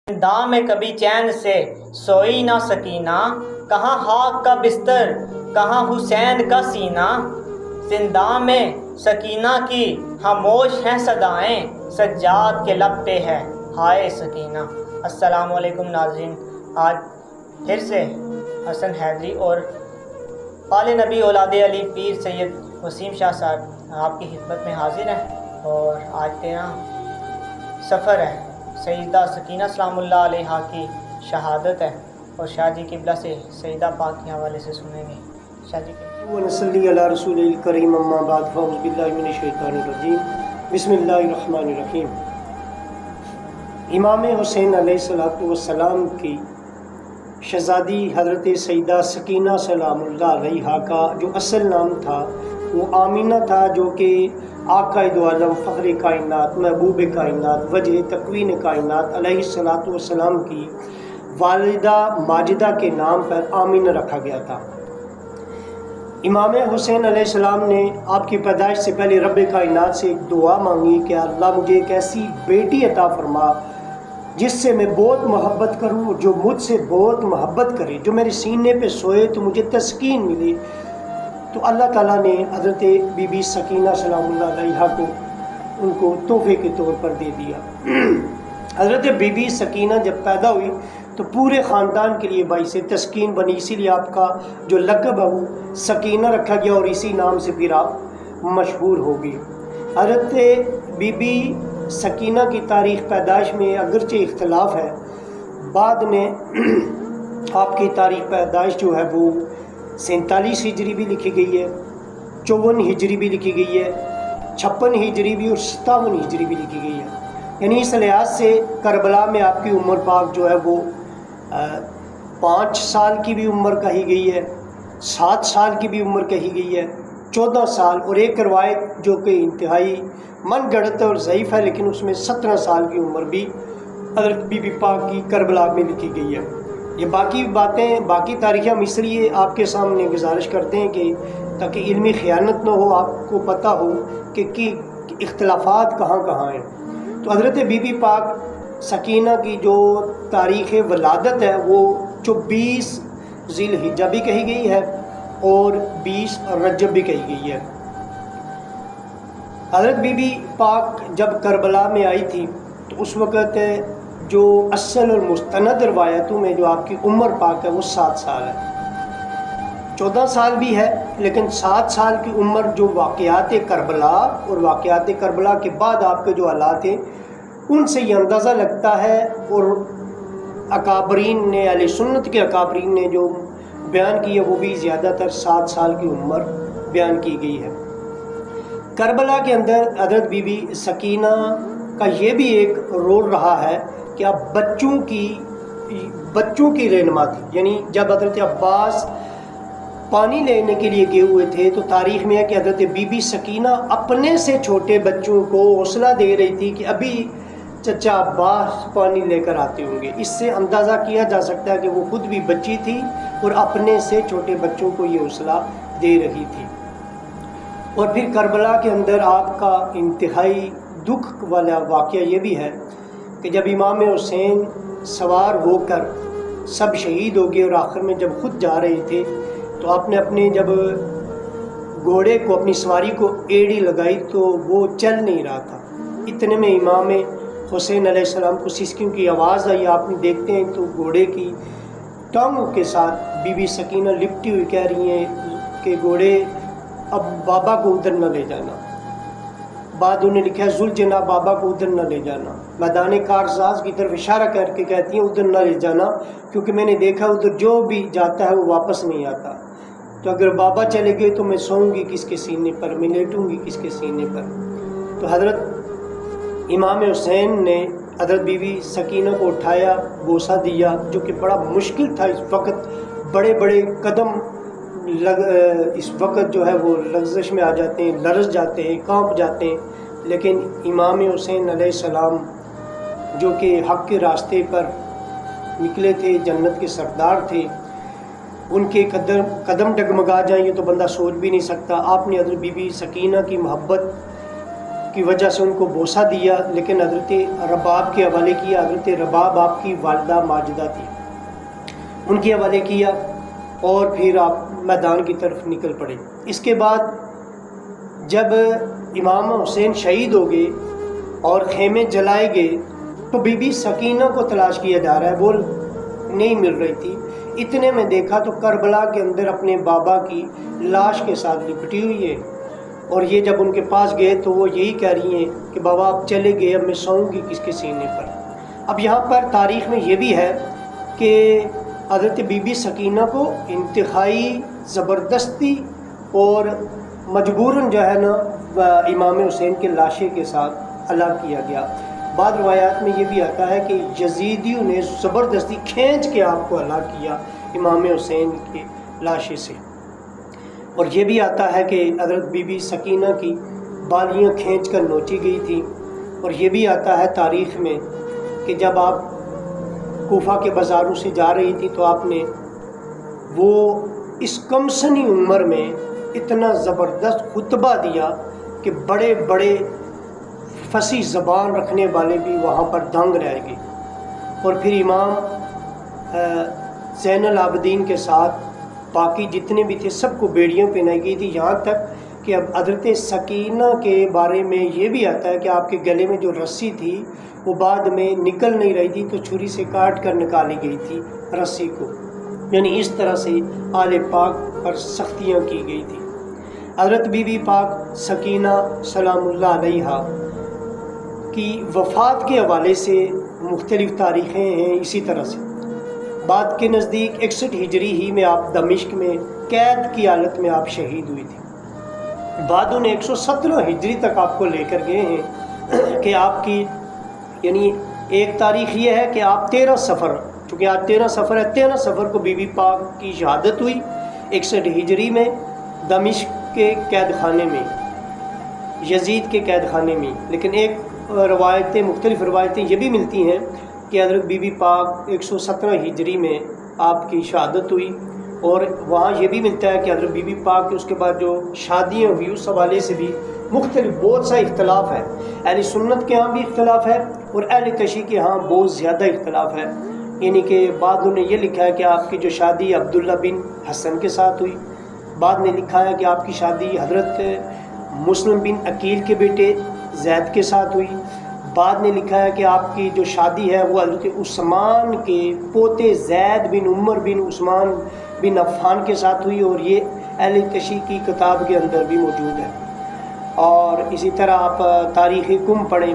دام میں کبھی چین سے سوئی نہ سکینہ، کہاں خاک کا بستر کہاں حسین کا سینہ۔ زنداں میں سکینہ کی خاموش ہیں صدائیں، سجاد کے لب پہ ہے ہائے سکینہ۔ السلام علیکم ناظرین، آج پھر سے حسن حیدری اور آل نبی اولاد علی پیر سید وسیم شاہ صاحب آپ کی خدمت میں حاضر ہیں، اور آج 13 سفر ہے، سیدہ سکینہ سلام اللہ علیہا کی شہادت ہے، اور شاہ جی قبلہ سے سیدہ پاک کے حوالے سے سنیں گے۔ شاہ جی ونصلی علی رسول الکریم، اما بعد فاعوذ باللہ من الشیطان الرجیم، بسم اللہ الرحمن الرحیم۔ امام حسین علیہ السلام کی شہزادی حضرت سیدہ سکینہ سلام اللہ علیہا کا جو اصل نام تھا وہ آمینہ تھا، جو کہ آقا دو عالم فخر کائنات محبوب کائنات وجہ تکوین کائنات علیہ السلام کی والدہ ماجدہ کے نام پر آمینہ رکھا گیا تھا۔ امام حسین علیہ السلام نے آپ کی پیدائش سے پہلے رب کائنات سے ایک دعا مانگی کہ اللہ مجھے ایک ایسی بیٹی عطا فرما جس سے میں بہت محبت کروں، جو مجھ سے بہت محبت کرے، جو میرے سینے پہ سوئے تو مجھے تسکین ملے۔ تو اللہ تعالیٰ نے حضرت بی بی سکینہ سلام اللہ علیہا کو ان کو تحفے کے طور پر دے دیا۔ حضرت بی بی سکینہ جب پیدا ہوئی تو پورے خاندان کے لیے باعث تسکین بنی، اسی لیے آپ کا جو لقب ہے وہ سکینہ رکھا گیا، اور اسی نام سے پھر آپ مشہور ہو گئے۔ حضرت بی بی سکینہ کی تاریخ پیدائش میں اگرچہ اختلاف ہے، بعد میں آپ کی تاریخ پیدائش جو ہے وہ 47 ہجری بھی لکھی گئی ہے، 54 ہجری بھی لکھی گئی ہے، 56 ہجری بھی اور 57 ہجری بھی لکھی گئی ہے۔ یعنی اس لحاظ سے کربلا میں آپ کی عمر پاک جو ہے وہ 5 سال کی بھی عمر کہی گئی ہے، 7 سال کی بھی عمر کہی گئی ہے، 14 سال، اور ایک روایت جو کہ انتہائی من گھڑت اور ضعیف ہے لیکن اس میں 17 سال کی عمر بھی حضرت بی بی پاک کی کربلا میں لکھی گئی ہے۔ یہ باقی باتیں، باقی تاریخیں ہم اس لیے آپ کے سامنے گزارش کرتے ہیں کہ تاکہ علمی خیانت نہ ہو، آپ کو پتہ ہو کہ اختلافات کہاں کہاں ہیں۔ تو حضرت بی بی پاک سکینہ کی جو تاریخ ولادت ہے وہ 24 ذی الحجہ بھی کہی گئی ہے اور 20 رجب بھی کہی گئی ہے۔ حضرت بی بی پاک جب کربلا میں آئی تھی تو اس وقت جو اصل اور مستند روایتوں میں جو آپ کی عمر پاک ہے وہ 7 سال ہے، 14 سال بھی ہے لیکن 7 سال کی عمر جو واقعات کربلا اور واقعات کربلا کے بعد آپ کے جو حالات ہیں ان سے یہ اندازہ لگتا ہے، اور اکابرین نے، اہل سنت کے اکابرین نے جو بیان کی ہے وہ بھی زیادہ تر 7 سال کی عمر بیان کی گئی ہے۔ کربلا کے اندر حضرت بی بی سکینہ کا یہ بھی ایک رول رہا ہے کہ اب بچوں کی رہنما تھی۔ یعنی جب حضرت عباس پانی لینے کے لیے گئے ہوئے تھے تو تاریخ میں ہے کہ حضرت بی بی سکینہ اپنے سے چھوٹے بچوں کو حوصلہ دے رہی تھی کہ ابھی چچا عباس پانی لے کر آتے ہوں گے۔ اس سے اندازہ کیا جا سکتا ہے کہ وہ خود بھی بچی تھی اور اپنے سے چھوٹے بچوں کو یہ حوصلہ دے رہی تھی۔ اور پھر کربلا کے اندر آپ کا انتہائی دکھ والا واقعہ یہ بھی ہے کہ جب امام حسین سوار ہو کر سب شہید ہو گئے اور آخر میں جب خود جا رہے تھے تو آپ نے اپنے جب گھوڑے کو، اپنی سواری کو ایڑی لگائی تو وہ چل نہیں رہا تھا۔ اتنے میں امام حسین علیہ السلام کو سسکیوں کی آواز آئی، آپ نے دیکھتے ہیں تو گھوڑے کی ٹانگوں کے ساتھ بی بی سکینہ لپٹی ہوئی کہہ رہی ہیں کہ گھوڑے اب بابا کو ادھر نہ لے جانا۔ بعد انہیں لکھا ہے ذوالجناح بابا کو ادھر نہ لے جانا۔ میدان کارزاز کی طرف اشارہ کر کے کہتی ہیں ادھر نہ لے جانا، کیونکہ میں نے دیکھا ادھر جو بھی جاتا ہے وہ واپس نہیں آتا، تو اگر بابا چلے گئے تو میں سوؤں گی کس کے سینے پر، میں لیٹوں گی کس کے سینے پر۔ تو حضرت امام حسین نے حضرت بی بی سکینہ کو اٹھایا، بوسہ دیا، جو کہ بڑا مشکل تھا۔ اس وقت بڑے بڑے قدم اس وقت جو ہے وہ لغزش میں آ جاتے ہیں، لرز جاتے ہیں، کانپ جاتے ہیں، لیکن امام حسین علیہ السلام جو کہ حق کے راستے پر نکلے تھے، جنت کے سردار تھے، ان کے قدم ڈگمگا جائیں یہ تو بندہ سوچ بھی نہیں سکتا۔ آپ نے حضرت بی بی سکینہ کی محبت کی وجہ سے ان کو بوسہ دیا، لیکن حضرت رباب کے حوالے کیا۔ حضرت رباب آپ کی والدہ ماجدہ تھی، ان کے حوالے کیا اور پھر آپ میدان کی طرف نکل پڑے۔ اس کے بعد جب امام حسین شہید ہو گئے اور خیمے جلائے گئے تو بی بی سکینہ کو تلاش کیا جا رہا ہے، وہ نہیں مل رہی تھی۔ اتنے میں دیکھا تو کربلا کے اندر اپنے بابا کی لاش کے ساتھ لپٹی ہوئی ہے، اور یہ جب ان کے پاس گئے تو وہ یہی کہہ رہی ہیں کہ بابا آپ چلے گئے، اب میں سوؤں گی کس کے سینے پر۔ اب یہاں پر تاریخ میں یہ بھی ہے کہ حضرت بی بی سکینہ کو انتہائی زبردستی اور مجبوراً جو ہے نا امام حسین کے لاشے کے ساتھ الگ کیا گیا۔ بعض روایات میں یہ بھی آتا ہے کہ یزیدیوں نے زبردستی کھینچ کے آپ کو الگ کیا امام حسین کے لاشے سے، اور یہ بھی آتا ہے کہ حضرت بی بی سکینہ کی بالیاں کھینچ کر نوچی گئی تھی۔ اور یہ بھی آتا ہے تاریخ میں کہ جب آپ کوفہ کے بازاروں سے جا رہی تھی تو آپ نے وہ اس کم سنی عمر میں اتنا زبردست خطبہ دیا کہ بڑے بڑے فصیح زبان رکھنے والے بھی وہاں پر دنگ رہ گئے۔ اور پھر امام زین العابدین کے ساتھ باقی جتنے بھی تھے سب کو بیڑیاں پہنائی گئی تھی، یہاں تک کہ اب حضرت سکینہ کے بارے میں یہ بھی آتا ہے کہ آپ کے گلے میں جو رسی تھی وہ بعد میں نکل نہیں رہی تھی تو چھری سے کاٹ کر نکالی گئی تھی رسی کو، یعنی اس طرح سے آل پاک پر سختیاں کی گئی تھی۔ حضرت بی بی پاک سکینہ سلام اللہ علیہا کی وفات کے حوالے سے مختلف تاریخیں ہیں اسی طرح سے۔ بعد کے نزدیک 61 ہجری ہی میں آپ دمشق میں قید کی حالت میں آپ شہید ہوئی تھی۔ بعد انہیں 117 ہجری تک آپ کو لے کر گئے ہیں کہ آپ کی یعنی ایک تاریخ یہ ہے کہ آپ 13 صفر، چونکہ آج 13 صفر ہے، 13 صفر کو بی بی پاک کی شہادت ہوئی 61 ہجری میں دمشق کے قید خانے میں، یزید کے قید خانے میں۔ لیکن ایک روایتیں مختلف روایتیں یہ بھی ملتی ہیں کہ حضرت بی بی پاک 117 ہجری میں آپ کی شہادت ہوئی، اور وہاں یہ بھی ملتا ہے کہ حضرت بی بی پاک کے اس کے بعد جو شادیاں ہوئی اس حوالے سے بھی مختلف بہت سا اختلاف ہے۔ اہل سنت کے ہاں بھی اختلاف ہے اور اہل تشیع کے ہاں بہت زیادہ اختلاف ہے، یعنی کہ بعد نے یہ لکھا ہے کہ آپ کی جو شادی عبداللہ بن حسن کے ساتھ ہوئی، بعد نے لکھا ہے کہ آپ کی شادی حضرت مسلم بن عقیل کے بیٹے زید کے ساتھ ہوئی، بعد نے لکھا ہے کہ آپ کی جو شادی ہے وہ حضرت عثمان کے پوتے زید بن عمر بن عثمان بن عفان کے ساتھ ہوئی، اور یہ اہل تشیع کی کتاب کے اندر بھی موجود ہے۔ اور اسی طرح آپ تاریخ کم پڑھیں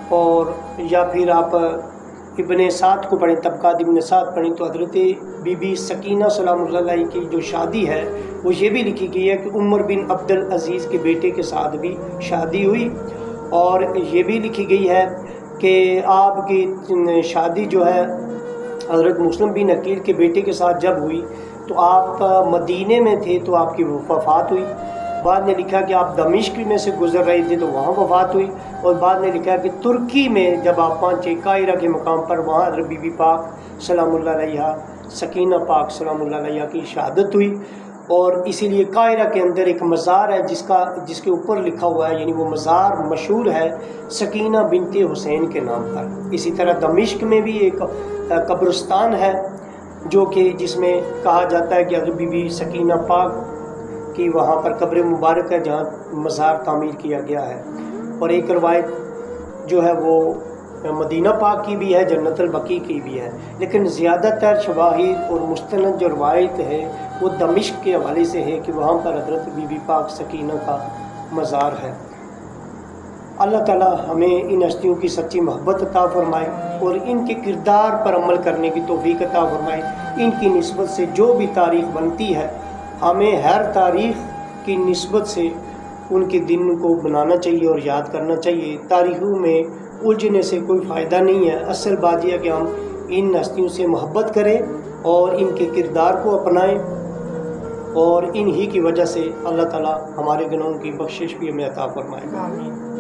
اور یا پھر آپ ابن سعد کو پڑھیں، طبقات ابن سعد پڑھیں، تو حضرت بی بی سکینہ سلام اللہ علیہ کی جو شادی ہے وہ یہ بھی لکھی گئی ہے کہ عمر بن عبد العزیز کے بیٹے کے ساتھ بھی شادی ہوئی، اور یہ بھی لکھی گئی ہے کہ آپ کی شادی جو ہے حضرت مسلم بن عقیل کے بیٹے کے ساتھ جب ہوئی تو آپ مدینے میں تھے تو آپ کی وفات ہوئی۔ بعد نے لکھا کہ آپ دمشق میں سے گزر رہے تھے تو وہاں وفات ہوئی، اور بعد نے لکھا کہ ترکی میں جب آپ پہنچے قاہرہ کے مقام پر وہاں حضرت بی بی پاک سلام اللہ علیہ سکینہ پاک سلام اللہ علیہ کی شہادت ہوئی۔ اور اسی لیے قاہرہ کے اندر ایک مزار ہے جس کے اوپر لکھا ہوا ہے، یعنی وہ مزار مشہور ہے سکینہ بنت حسین کے نام پر۔ اسی طرح دمشق میں بھی ایک قبرستان ہے جو کہ جس میں کہا جاتا ہے کہ حضرت بی بی سکینہ پاک کی وہاں پر قبر مبارک ہے جہاں مزار تعمیر کیا گیا ہے۔ اور ایک روایت جو ہے وہ مدینہ پاک کی بھی ہے، جنت البقیع کی بھی ہے، لیکن زیادہ تر شواہد اور مستند جو روایت ہے وہ دمشق کے حوالے سے ہے کہ وہاں پر حضرت بی بی پاک سکینہ کا مزار ہے۔ اللہ تعالی ہمیں ان ہستیوں کی سچی محبت عطا فرمائے اور ان کے کردار پر عمل کرنے کی توفیق عطا فرمائے۔ ان کی نسبت سے جو بھی تاریخ بنتی ہے ہمیں ہر تاریخ کی نسبت سے ان کے دن کو بنانا چاہیے اور یاد کرنا چاہیے۔ تاریخوں میں الجھنے سے کوئی فائدہ نہیں ہے، اصل بات یہ ہے کہ ہم ان ہستیوں سے محبت کریں اور ان کے کردار کو اپنائیں، اور انہی کی وجہ سے اللہ تعالی ہمارے گناہوں کی بخشش بھی ہمیں عطا فرمائے گا۔ آمین۔